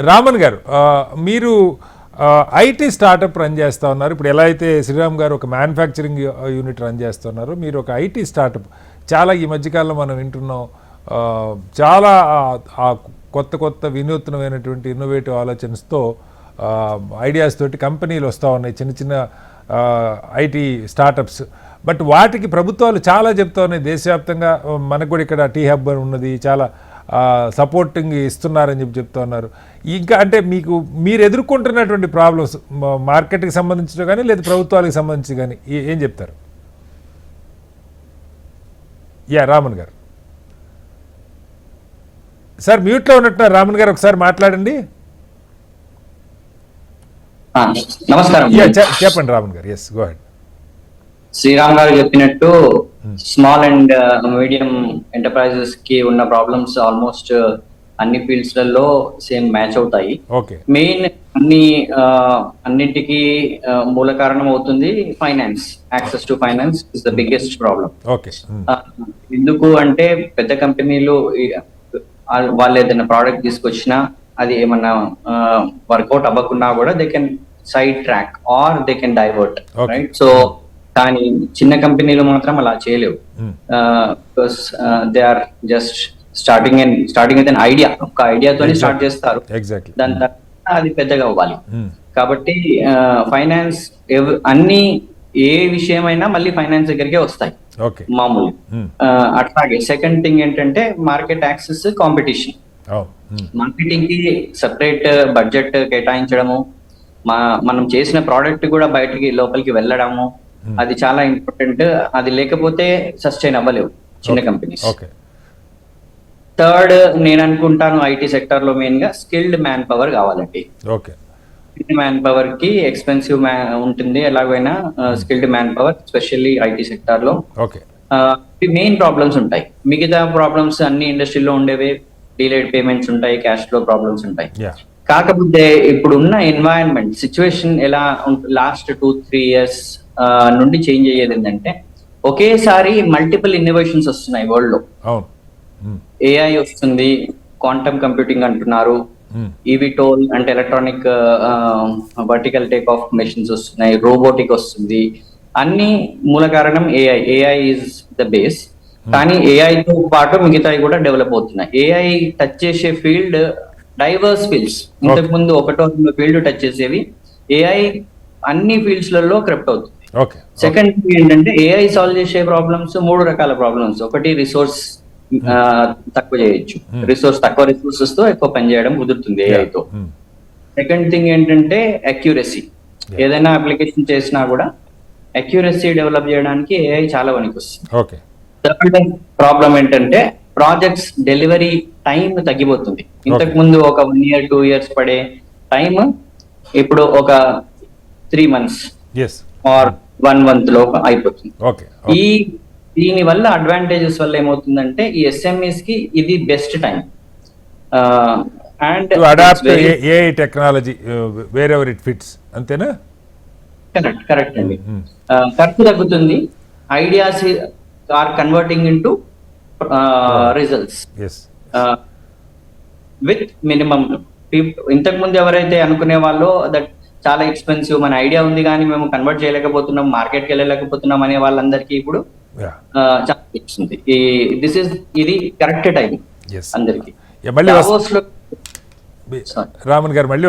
రామన్ గారు, మీరు IT startup run చేస్తూ ఉన్నారు. ఇప్పుడు ఎలా అయితే శ్రీరామ్ గారు ఒక మ్యానుఫ్యాక్చరింగ్ యూనిట్ రన్ చేస్తున్నారు, మీరు ఒక ఐటీ స్టార్టప్. చాలా ఈ మధ్యకాలంలో మనం వింటున్నాం, చాలా కొత్త కొత్త వినూత్నమైనటువంటి ఇన్నోవేటివ్ ఆలోచనస్తో ఐడియాస్ తోటి కంపెనీలు వస్తూ ఉన్నాయి, చిన్న చిన్న ఐటీ స్టార్టప్స్. బట్ వాటికి ప్రభుత్వాలు చాలా చెప్తా ఉన్నాయి. దేశవ్యాప్తంగా మనకు కూడా ఇక్కడ టీ హబ్ ఉన్నది, చాలా సపోర్టింగ్ ఇస్తున్నారని చెప్తా ఉన్నారు. ఇంకా అంటే మీరు ఎదుర్కొంటున్నటువంటి ప్రాబ్లమ్స్ మార్కెట్కి సంబంధించిన కానీ లేదా ప్రభుత్వాలకు సంబంధించి కానీ ఏం చెప్తారు? రామన్ గారు సార్, మ్యూట్లో ఉన్నట్టున్నారు. రామన్ గారు ఒకసారి మాట్లాడండి. నమస్కారం. చెప్పండి రామన్ గారు. Yes, go head. శ్రీరామ్ గారు చెప్పినట్టు స్మాల్ అండ్ మీడియం ఎంటర్ప్రైజెస్ కి ఉన్న ప్రాబ్లమ్స్ ఆల్మోస్ట్ అన్ని ఫీల్డ్స్ లలో సేమ్ మ్యాచ్ అవుతాయి. మెయిన్ అన్నింటికి మూల కారణం అవుతుంది finance. Access to finance is the biggest problem. ఎందుకు అంటే పెద్ద కంపెనీలు వాళ్ళు ఏదైనా ప్రోడక్ట్ తీసుకొచ్చినా అది ఏమన్నా వర్కౌట్ అవ్వకున్నా కూడా they can side track or they can divert, right? So కానీ చిన్న కంపెనీలు మాత్రం అలా చేయలేవు. Because they are just starting with an idea. ఒక ఐడియాతో స్టార్ట్ చేస్తారు, దాని తర్వాత అది పెద్దగా అవ్వాలి. కాబట్టి ఫైనాన్స్ అన్ని ఏ విషయమైనా మళ్ళీ ఫైనాన్స్ దగ్గరికే వస్తాయి మామూలు. అట్లాగే సెకండ్ థింగ్ ఏంటంటే మార్కెట్ యాక్సెస్, కాంపిటీషన్. మార్కెటింగ్ కి సెపరేట్ బడ్జెట్ కేటాయించడము, మనం చేసిన ప్రోడక్ట్ కూడా బయటికి లోపలికి వెళ్ళడము, అది చాలా ఇంపార్టెంట్. అది లేకపోతే సస్టైన్ అవ్వలేవు చిన్న కంపెనీస్. థర్డ్ నేను అనుకుంటాను ఐటీ సెక్టర్ లో మెయిన్ గా స్కిల్డ్ మ్యాన్ పవర్ కావాలండి. స్కిల్డ్ మ్యాన్ పవర్ కి ఎక్స్పెన్సివ్ ఉంటుంది ఎలాగైనా. Skilled man power especially IT sector లో మెయిన్ ప్రాబ్లమ్స్ ఉంటాయి. మిగతా ప్రాబ్లమ్స్ అన్ని ఇండస్ట్రీలో ఉండేవే, డిలేడ్ పేమెంట్స్ ఉంటాయి, క్యాష్ ఫ్లో ప్రాబ్లమ్స్ ఉంటాయి. కాకపోతే ఇప్పుడున్న ఎన్వైరన్మెంట్ సిచ్యువేషన్ ఎలా లాస్ట్ 2-3 years నుండి చేంజ్ అయ్యేది ఏంటంటే ఒకేసారి మల్టిపుల్ ఇన్నోవేషన్స్ వస్తున్నాయి వరల్డ్ లో. ఏఐ వస్తుంది, క్వాంటమ్ కంప్యూటింగ్ అంటున్నారు, ఈవిటోల్ అంటే electronic vertical take off machines వస్తున్నాయి, రోబోటిక్ వస్తుంది. అన్ని మూల కారణం ఏఐ ఈజ్ ద బేస్. కానీ ఏఐ తో పాటు మిగతాయి కూడా డెవలప్ అవుతున్నాయి. ఏఐ టచ్ చేసే ఫీల్డ్ డైవర్స్ ఫీల్డ్స్. ఇంతకు ముందు 1-2 ఫీల్డ్ టచ్ చేసేవి, ఏఐ అన్ని ఫీల్డ్స్ లలో క్రిప్ట్ అవుతుంది. సెకండ్ థింగ్ ఏంటంటే ఏఐ సాల్వ్ చేసే ప్రాబ్లమ్స్ 3 రకాల ప్రాబ్లమ్స్. ఒకటి రిసోర్స్ తక్కువ చేయొచ్చు, తక్కువ రిసోర్సెస్ తో ఎక్కువ పని చేయడం కుదురుతుంది ఏఐ తో. సెకండ్ థింగ్ ఏంటంటే అక్యురసీ. ఏదైనా అప్లికేషన్ చేసినా కూడా అక్యురసీ డెవలప్ చేయడానికి ఏఐ చాలా పనికొస్తుంది. థర్డ్ ప్రాబ్లం ఏంటంటే ప్రాజెక్ట్స్ డెలివరీ టైం తగ్గిపోతుంది. ఇంతకు ముందు ఒక 1 year 2 years పడే టైం ఇప్పుడు ఒక 3 months ఆర్ 1 month లో అయిపోతుంది. దీని వల్ల అడ్వాంటేజెస్ వల్ల ఏమవుతుందంటే ఈ ఎస్ఎంఈస్ కి ఇది best time. And AI technology wherever it fits, అంతేనా? కరెక్ట్ అండి. ఖర్చు తగ్గుతుంది, ideas are converting into results with minimum. ఇంతకు ముందు ఎవరైతే అనుకునే వాళ్ళు దట్ చాలా ఎక్స్పెన్సివ్, మన ఐడియా ఉంది కానీ మేము కన్వర్ట్ చేయలేకపోతున్నాం, మార్కెట్కి వెళ్ళలేకపోతున్నాం అనే వాళ్ళందరికీ ఇప్పుడు చాలా వస్తుంది. ఇది కరెక్ట్ టైం అందరికి. రామన్ గారు మళ్ళీ